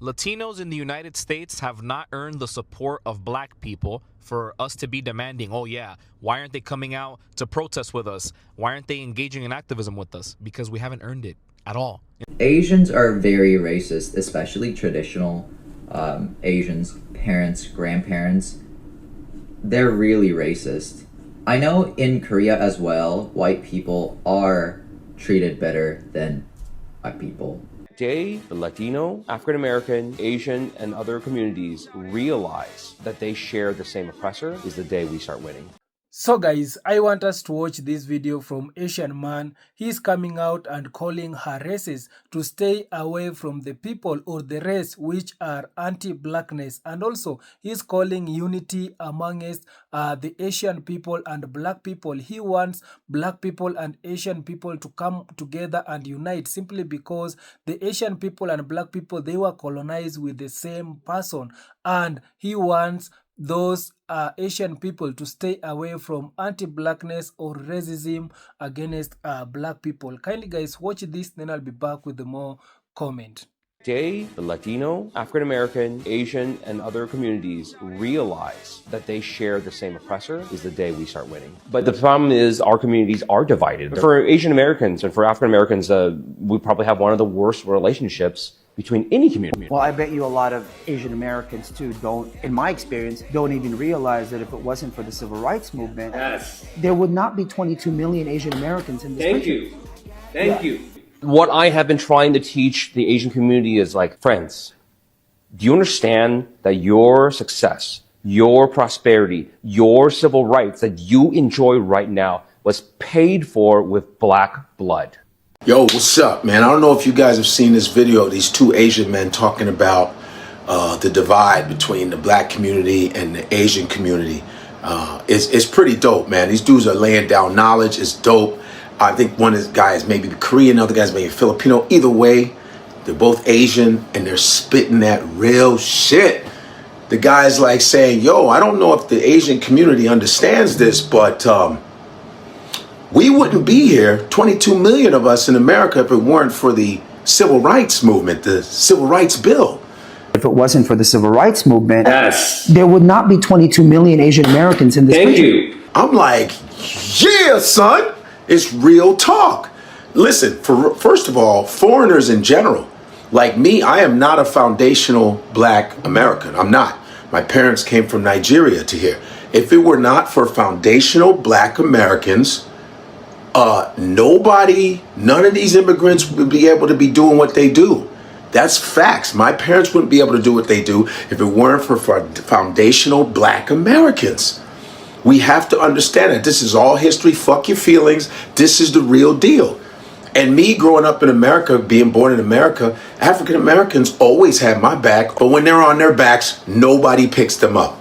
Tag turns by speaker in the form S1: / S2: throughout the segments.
S1: Latinos in the United States have not earned the support of black people for us to be demanding, oh yeah, why aren't they coming out to protest with us? Why aren't they engaging in activism with us? Because we haven't earned it at all.
S2: Asians are very racist, especially traditional Asians, parents, grandparents. They're really racist. I know in Korea as well, white people are treated better than black people.
S3: Day the Latino, African American, Asian, and other communities realize that they share the same oppressor is the day we start winning.
S4: So guys, I want us to watch this video from Asian man. He's coming out and calling her races to stay away from the people or the race which are anti-blackness, and also he's calling unity amongst the Asian people and black people. He wants black people and Asian people to come together and unite simply because the Asian people and black people, they were colonized with the same person, and he wants those Asian people to stay away from anti-blackness or racism against black people. Kindly guys watch this, then I'll be back with the more comment.
S3: Day the Latino, African American, Asian, and other communities realize that they share the same oppressor is the day we start winning. But the problem is our communities are divided. For Asian Americans and for African Americans, we probably have one of the worst relationships between any community.
S5: Well, I bet you a lot of Asian Americans too don't, in my experience, don't even realize that if it wasn't for the civil rights movement, there would not be 22 million Asian Americans in this country.
S3: Thank you. What I have been trying to teach the Asian community is like, friends, do you understand that your success, your prosperity, your civil rights that you enjoy right now was paid for with black blood?
S6: Yo, what's up, man? I don't know if you guys have seen this video of these two Asian men talking about the divide between the black community and the Asian community. It's pretty dope, man. These dudes are laying down knowledge. It's dope. I think one of the guys maybe Korean, the other guy's maybe Filipino. Either way, they're both Asian and they're spitting that real shit. The guy's like saying, yo, I don't know if the Asian community understands this, but we wouldn't be here, 22 million of us in America, if it weren't for the civil rights movement, the civil rights bill.
S5: If it wasn't for the civil rights movement, there would not be 22 million Asian Americans in this country.
S6: I'm like, yeah, son, it's real talk. Listen, first of all, foreigners in general, like me, I am not a foundational black American. I'm not. My parents came from Nigeria to here. If it were not for foundational black Americans, none of these immigrants would be able to be doing what they do. That's facts. My parents wouldn't be able to do what they do if it weren't for foundational black Americans. We have to understand that this is all history. Fuck your feelings. This is the real deal. And me growing up in America, being born in America, African Americans always had my back. But when they're on their backs, nobody picks them up.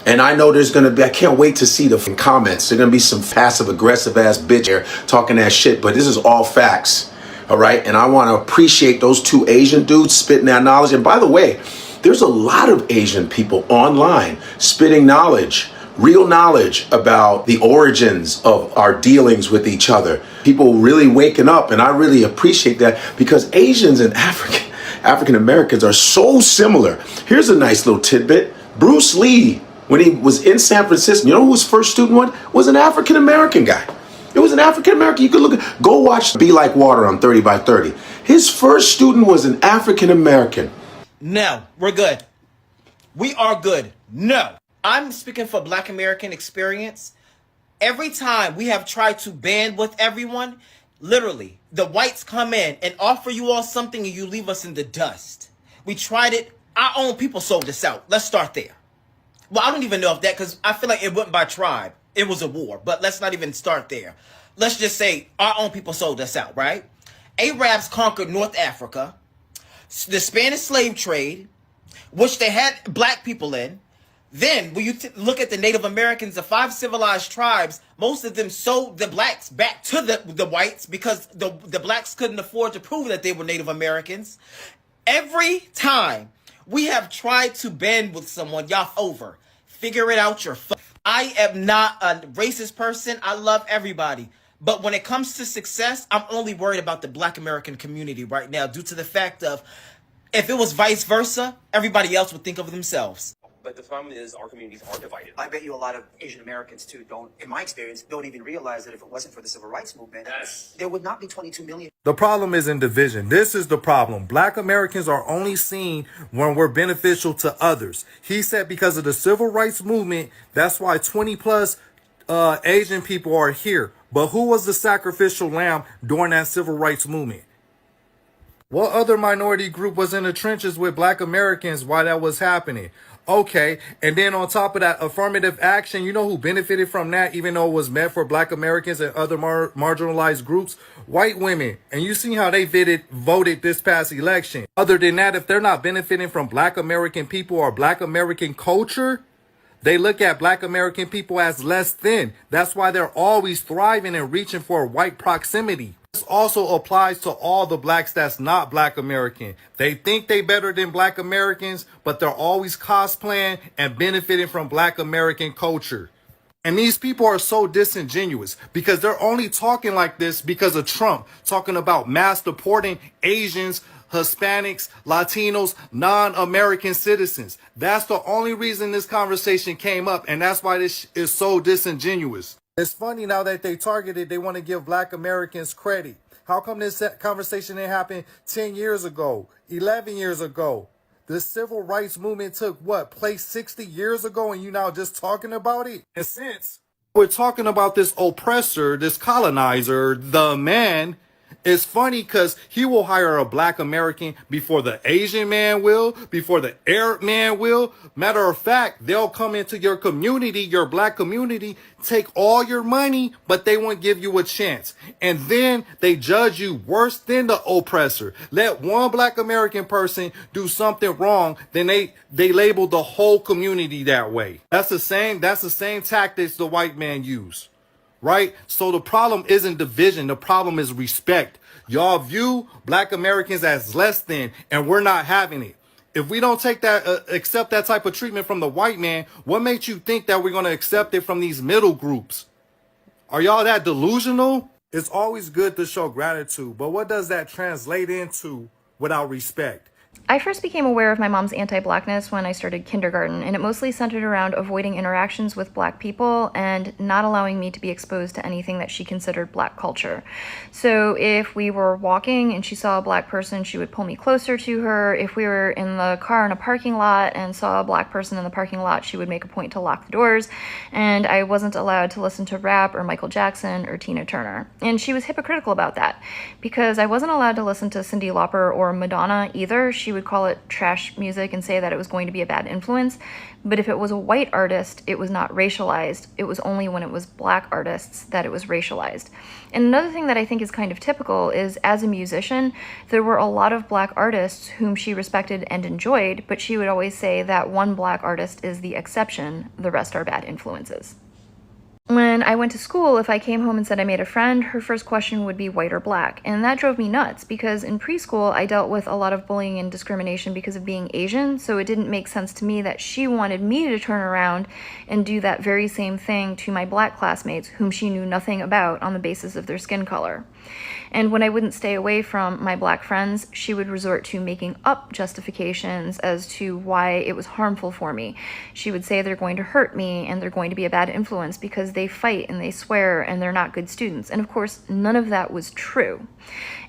S6: And I know there's gonna be, I can't wait to see the comments. There's gonna be some passive aggressive ass bitch here talking that shit, but this is all facts, all right? And I wanna appreciate those two Asian dudes spitting that knowledge. And by the way, there's a lot of Asian people online spitting knowledge, real knowledge about the origins of our dealings with each other. People really waking up, and I really appreciate that because Asians and African Americans are so similar. Here's a nice little tidbit. Bruce Lee, when he was in San Francisco, you know who his first student was? An African-American guy. It was an African-American. You could go watch Be Like Water on 30 by 30. His first student was an African-American.
S7: No, we're good. We are good. No. I'm speaking for Black American experience. Every time we have tried to band with everyone, literally, the whites come in and offer you all something and you leave us in the dust. We tried it. Our own people sold us out. Let's start there. Well, I don't even know if that, because I feel like it wasn't by tribe. It was a war, but let's not even start there. Let's just say our own people sold us out, right? Arabs conquered North Africa, the Spanish slave trade, which they had black people in. Then, when you look at the Native Americans, the 5 civilized tribes, most of them sold the blacks back to the whites because the blacks couldn't afford to prove that they were Native Americans. Every time we have tried to band with someone, y'all over. Figure it out yourself. I am not a racist person. I love everybody. But when it comes to success, I'm only worried about the Black American community right now due to the fact of If it was vice versa, everybody else would think of themselves.
S3: But the problem is our communities are divided.
S5: I bet you a lot of Asian Americans too don't, in my experience, don't even realize that if it wasn't for the civil rights movement, there would not be 22 million.
S8: The problem is in division. This is the problem. Black Americans are only seen when we're beneficial to others. He said because of the civil rights movement, that's why 20 plus Asian people are here. But who was the sacrificial lamb during that civil rights movement? What other minority group was in the trenches with Black Americans while that was happening? Okay, and then on top of that, affirmative action, you know who benefited from that, even though it was meant for Black Americans and other marginalized groups? White women. And you see how they voted this past election. Other than that, if they're not benefiting from Black American people or Black American culture, they look at Black American people as less than. That's why they're always thriving and reaching for white proximity. This also applies to all the blacks that's not Black American. They think they better than Black Americans, but they're always cosplaying and benefiting from Black American culture. And these people are so disingenuous because they're only talking like this because of Trump, talking about mass deporting Asians, Hispanics, Latinos, non-American citizens. That's the only reason this conversation came up, and that's why this is so disingenuous. It's funny now that they targeted, they want to give Black Americans credit. How come this conversation didn't happen 10 years ago, 11 years ago? The civil rights movement took place 60 years ago, and you now just talking about it? And since we're talking about this oppressor, this colonizer, the man, it's funny because he will hire a Black American before the Asian man will, before the Arab man will. Matter of fact, they'll come into your community, your Black community, take all your money, but they won't give you a chance. And then they judge you worse than the oppressor. Let one Black American person do something wrong, then they label the whole community that way. That's the same tactics the white man use. Right? So the problem isn't division. The problem is respect. Y'all view Black Americans as less than, and we're not having it. If we don't take that, accept that type of treatment from the white man, what makes you think that we're going to accept it from these middle groups? Are y'all that delusional? It's always good to show gratitude, but what does that translate into without respect?
S9: I first became aware of my mom's anti-Blackness when I started kindergarten, and it mostly centered around avoiding interactions with Black people and not allowing me to be exposed to anything that she considered Black culture. So if we were walking and she saw a Black person, she would pull me closer to her. If we were in the car in a parking lot and saw a Black person in the parking lot, she would make a point to lock the doors, and I wasn't allowed to listen to rap or Michael Jackson or Tina Turner. And she was hypocritical about that, because I wasn't allowed to listen to Cyndi Lauper or Madonna either. She would call it trash music and say that it was going to be a bad influence. But if it was a white artist, it was not racialized. It was only when it was Black artists that it was racialized. And another thing that I think is kind of typical is, as a musician, there were a lot of Black artists whom she respected and enjoyed, but she would always say that one Black artist is the exception, the rest are bad influences. When I went to school, if I came home and said I made a friend, her first question would be white or Black. And that drove me nuts, because in preschool, I dealt with a lot of bullying and discrimination because of being Asian, so it didn't make sense to me that she wanted me to turn around and do that very same thing to my Black classmates, whom she knew nothing about, on the basis of their skin color. And when I wouldn't stay away from my Black friends, she would resort to making up justifications as to why it was harmful for me. She would say they're going to hurt me and they're going to be a bad influence because they fight and they swear and they're not good students. And of course, none of that was true.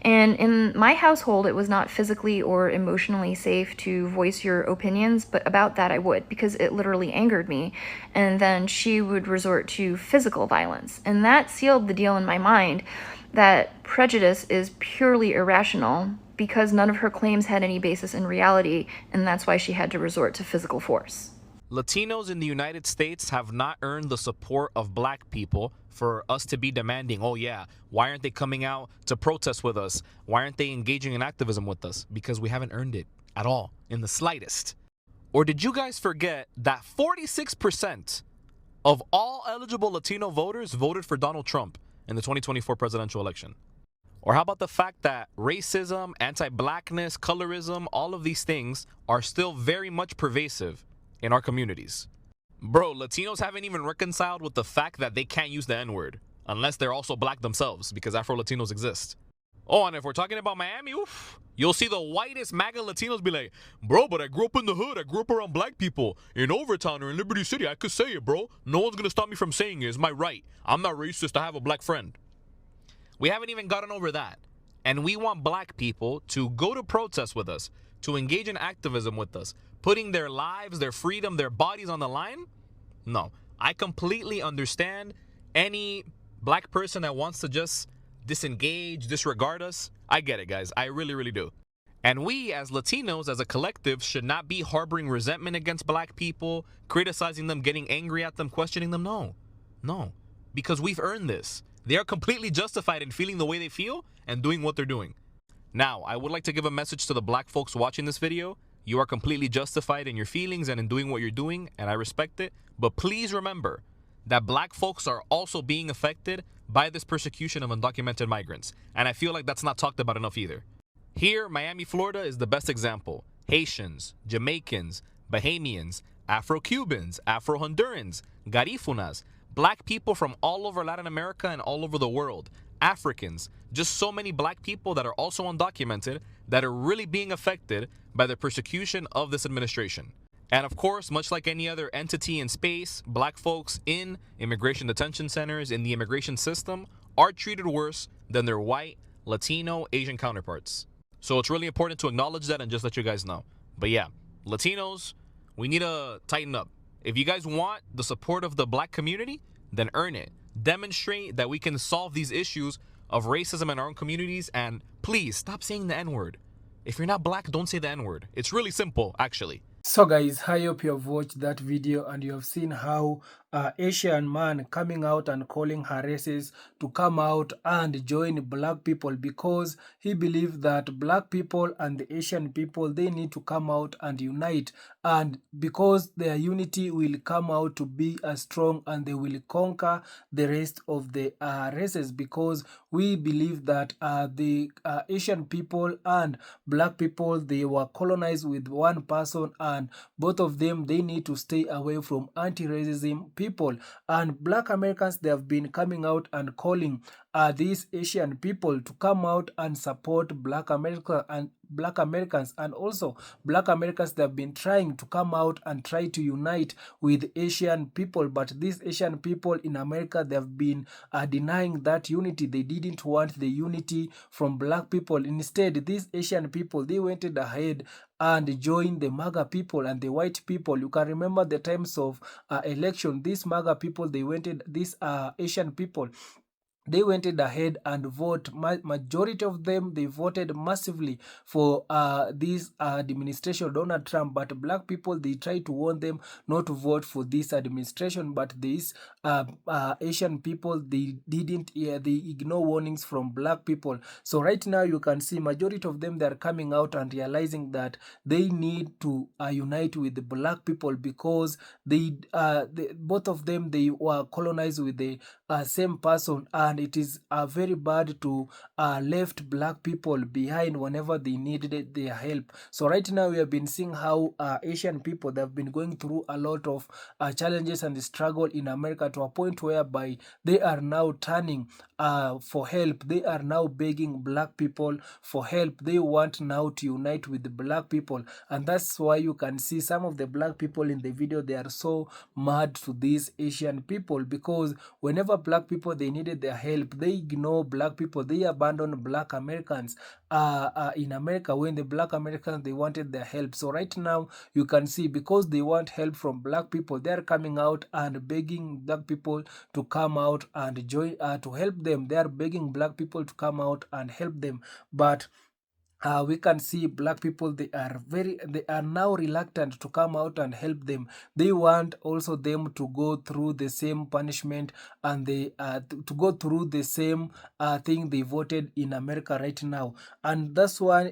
S9: And in my household, it was not physically or emotionally safe to voice your opinions, but about that I would, because it literally angered me. And then she would resort to physical violence. And that sealed the deal in my mind that prejudice is purely irrational, because none of her claims had any basis in reality, and that's why she had to resort to physical force.
S1: Latinos in the United States have not earned the support of Black people for us to be demanding, oh yeah, why aren't they coming out to protest with us? Why aren't they engaging in activism with us? Because we haven't earned it at all, in the slightest. Or did you guys forget that 46% of all eligible Latino voters voted for Donald Trump in the 2024 presidential election? Or how about the fact that racism, anti-Blackness, colorism, all of these things are still very much pervasive in our communities? Bro, Latinos haven't even reconciled with the fact that they can't use the N-word unless they're also Black themselves, because Afro-Latinos exist. Oh, and if we're talking about Miami, oof, you'll see the whitest MAGA Latinos be like, bro, but I grew up in the hood. I grew up around black people. In Overtown or in Liberty City, I could say it, bro. No one's going to stop me from saying it. It's my right. I'm not racist to have a black friend. We haven't even gotten over that. And we want black people to go to protests with us, to engage in activism with us, putting their lives, their freedom, their bodies on the line? No. I completely understand any black person that wants to just disengage, disregard us. I get it, guys. I really, really do. And we, as Latinos, as a collective, should not be harboring resentment against black people, criticizing them, getting angry at them, questioning them. No. No. Because we've earned this. They are completely justified in feeling the way they feel and doing what they're doing. Now, I would like to give a message to the black folks watching this video. You are completely justified in your feelings and in doing what you're doing, and I respect it. But please remember that black folks are also being affected by this persecution of undocumented migrants. And I feel like that's not talked about enough either. Here, Miami, Florida is the best example. Haitians, Jamaicans, Bahamians, Afro-Cubans, Afro-Hondurans, Garifunas, black people from all over Latin America and all over the world, Africans, just so many black people that are also undocumented that are really being affected by the persecution of this administration. And of course, much like any other entity in space, black folks in immigration detention centers, in the immigration system, are treated worse than their white, Latino, Asian counterparts. So it's really important to acknowledge that and just let you guys know. But yeah, Latinos, we need to tighten up. If you guys want the support of the black community, then earn it. Demonstrate that we can solve these issues of racism in our own communities, and please stop saying the N-word. If you're not black, don't say the N-word. It's really simple, actually.
S4: So guys, I hope you have watched that video and you have seen how Asian man coming out and calling her races to come out and join black people, because he believes that black people and the Asian people, they need to come out and unite, and because their unity will come out to be as strong and they will conquer the rest of the races, because we believe that the Asian people and black people, they were colonized with one person, and both of them, they need to stay away from anti-racism people. And black Americans, they have been coming out and calling these Asian people to come out and support black America and black Americans, and also black Americans, they have been trying to come out and try to unite with Asian people, but these Asian people in America, they have been denying that unity. They didn't want the unity from black people. Instead, these Asian people, they went ahead and joined the MAGA people and the white people. You can remember the times of election, these MAGA people, they went, these Asian people, they went ahead and vote. Majority of them, they voted massively for this administration, Donald Trump. But black people, they tried to warn them not to vote for this administration. But these Asian people, they didn't hear, they ignore warnings from black people. So right now, you can see majority of them, they are coming out and realizing that they need to unite with the black people, because both of them, they were colonized with the same person, and it is very bad to left black people behind whenever they needed their help. So right now, we have been seeing how Asian people, they have been going through a lot of challenges and struggle in America, to a point whereby they are now turning for help. They are now begging black people for help. They want now to unite with the black people, and that's why you can see some of the black people in the video, they are so mad to these Asian people, because whenever black people, they needed their help, they ignore black people. They abandon black Americans in America when the black Americans, they wanted their help. So right now, you can see, because they want help from black people, they are coming out and begging black people to come out and join to help them. They are begging black people to come out and help them. But we can see black people, they are now reluctant to come out and help them. They want also them to go through the same punishment, and they to go through the same thing they voted in America right now. And that's why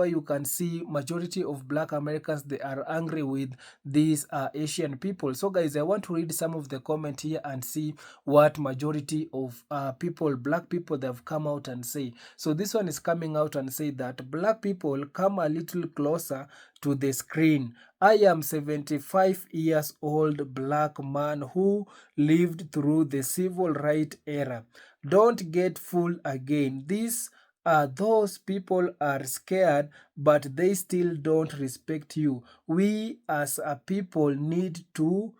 S4: you can see majority of black Americans, they are angry with these Asian people. So guys, I want to read some of the comment here and see what majority of people, black people, they have come out and say. So this one is coming out and say that black people, come a little closer to the screen. I am 75 years old black man who lived through the civil rights era. Don't get fooled again. This those people are scared, but they still don't respect you. We as a people need to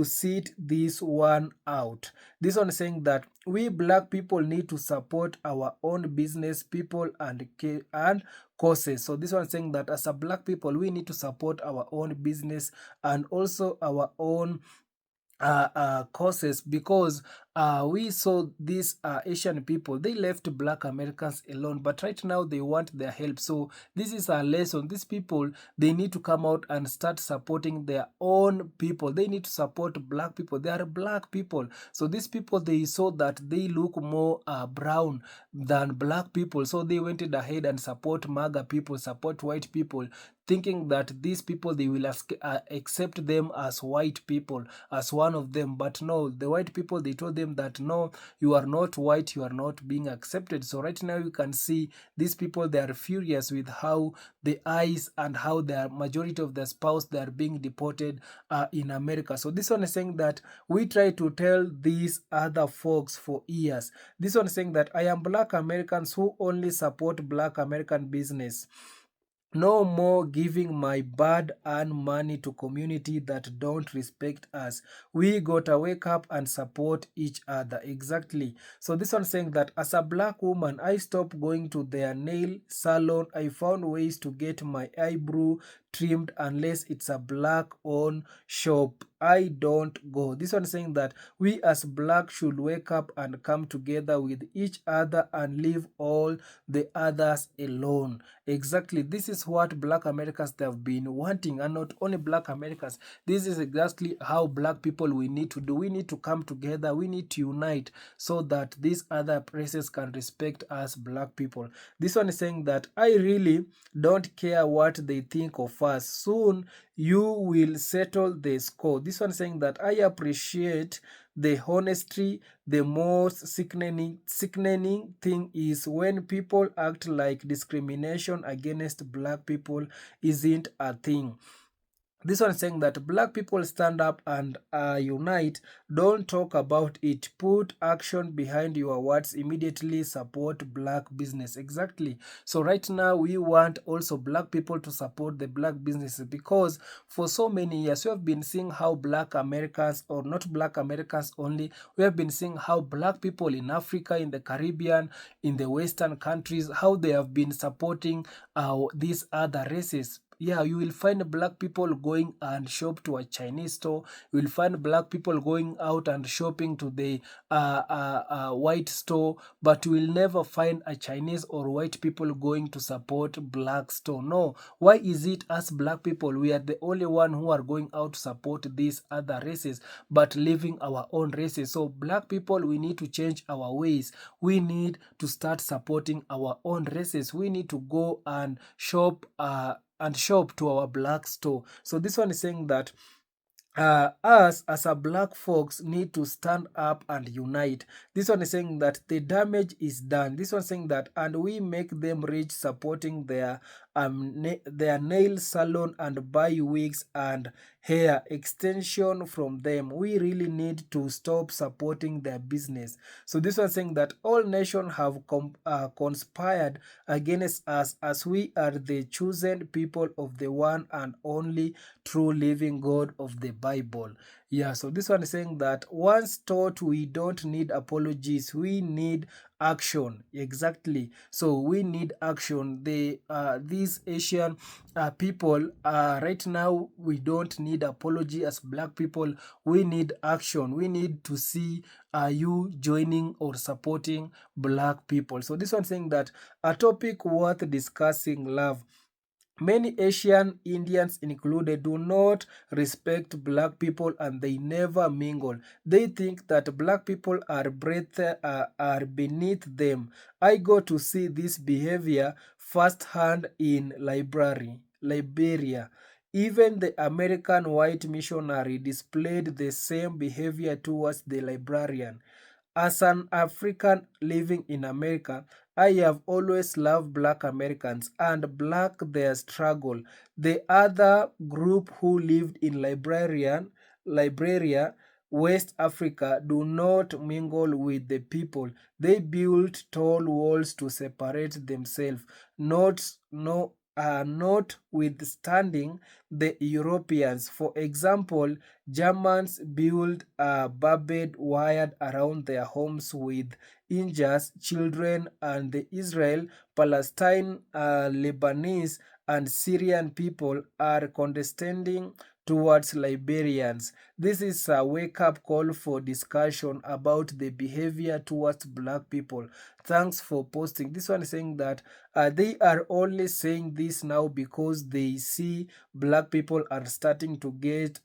S4: sit this one out. This one is saying that we black people need to support our own business people and causes. So this one is saying that as a black people, we need to support our own business and also our own causes, because we saw these Asian people, they left black Americans alone, but right now they want their help. So this is a lesson. These people, they need to come out and start supporting their own people. They need to support black people. They are black people. So these people, they saw that they look more brown than black people, so they went ahead and support MAGA people, support white people, thinking that these people, they will accept them as white people, as one of them. But no, the white people, they told them that no, you are not white, you are not being accepted. So right now you can see these people, they are furious with how the eyes and how the majority of the spouse, they are being deported in America. So this one is saying that we try to tell these other folks for years. This one is saying that I am black Americans who only support black American business. No more giving my bad-earned money to community that don't respect us. We gotta wake up and support each other. Exactly. So this one saying that as a black woman, I stopped going to their nail salon. I found ways to get my eyebrow trimmed unless it's a black-owned shop. I don't go. This one saying that we as black should wake up and come together with each other and leave all the others alone. Exactly. This is what black Americans, they have been wanting, and not only black Americans. This is exactly how black people we need to do. We need to come together. We need to unite so that these other races can respect us black people. This one is saying that I really don't care what they think of us. Soon you will settle the score. This one saying that I appreciate the honesty. The most sickening thing is when people act like discrimination against black people isn't a thing. This one is saying that black people stand up and unite. Don't talk about it. Put action behind your words. Immediately support black business. Exactly. So right now we want also black people to support the black businesses, because for so many years we have been seeing how black Americans, or not black Americans only, we have been seeing how black people in Africa, in the Caribbean, in the Western countries, how they have been supporting these other races. Yeah, you will find black people going and shop to a Chinese store. You will find black people going out and shopping to the white store, but you will never find a Chinese or white people going to support black store. No. Why is it us black people, we are the only one who are going out to support these other races, but leaving our own races? So black people, we need to change our ways. We need to start supporting our own races. We need to go and shop to our black store. So this one is saying that us as a black folks need to stand up and unite. This one is saying that the damage is done. This one is saying that, and we make them rich supporting their nail salon and buy wigs and hair extension from them. We really need to stop supporting their business. So this one is saying that all nations have conspired against us, as we are the chosen people of the one and only true living God of the Bible. Yeah, so this one is saying that once taught, we don't need apologies, we need action. Exactly. So we need action. These Asian people, right now we don't need apology as black people. We need action. We need to see you joining or supporting black people. So this one saying that a topic worth discussing: love. Many Asian Indians included do not respect black people, and they never mingle. They think that black people are beneath them. I go to see this behavior firsthand in Liberia. Even the American white missionary displayed the same behavior towards the librarian. As an African living in America, I have always loved black Americans and black their struggle. The other group who lived in Liberia West Africa do not mingle with the people. They built tall walls to separate themselves, notwithstanding the Europeans. For example, Germans built a barbed wire around their homes with injures, children, and the Israel, Palestine, Lebanese, and Syrian people are condescending towards Liberians. This is a wake-up call for discussion about the behavior towards black people. Thanks for posting. This one is saying that they are only saying this now because they see black people are starting to get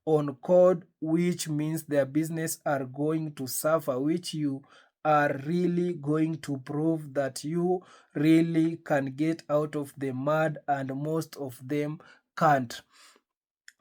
S4: on code, which means their business are going to suffer, which you are really going to prove that you really can get out of the mud, and most of them can't.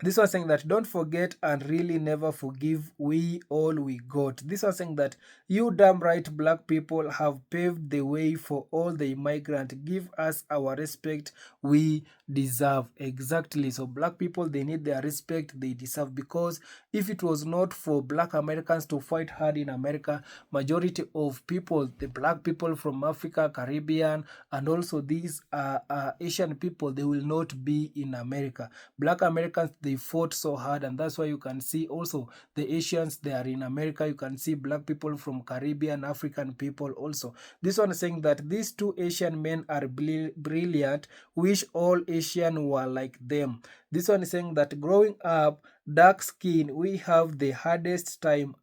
S4: This was saying that don't forget and really never forgive, we all we got. This was saying that you damn right black people have paved the way for all the immigrant. Give us our respect we deserve. Exactly. So black people, they need their respect they deserve, because if it was not for black Americans to fight hard in America, majority of people, the black people from Africa, Caribbean, and also these Asian people, they will not be in America. Black Americans, they fought so hard, and that's why you can see also the Asians, they are in America. You can see black people from Caribbean, African people also. This one is saying that these two Asian men are brilliant, wish all Asian were like them. This one is saying that growing up dark skin, we have the hardest time.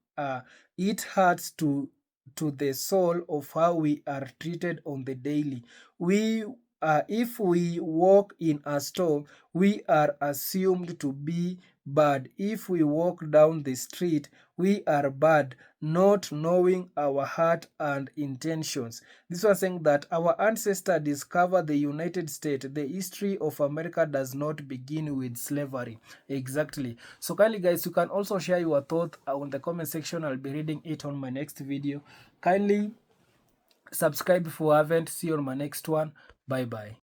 S4: It hurts to the soul of how we are treated on the daily. If we walk in a store, we are assumed to be bad. If we walk down the street, we are bad, not knowing our heart and intentions. This was saying that our ancestors discovered the United States. The history of America does not begin with slavery. Exactly. So kindly guys, you can also share your thoughts on the comment section. I'll be reading it on my next video. Kindly subscribe if you haven't. See you on my next one. Bye bye.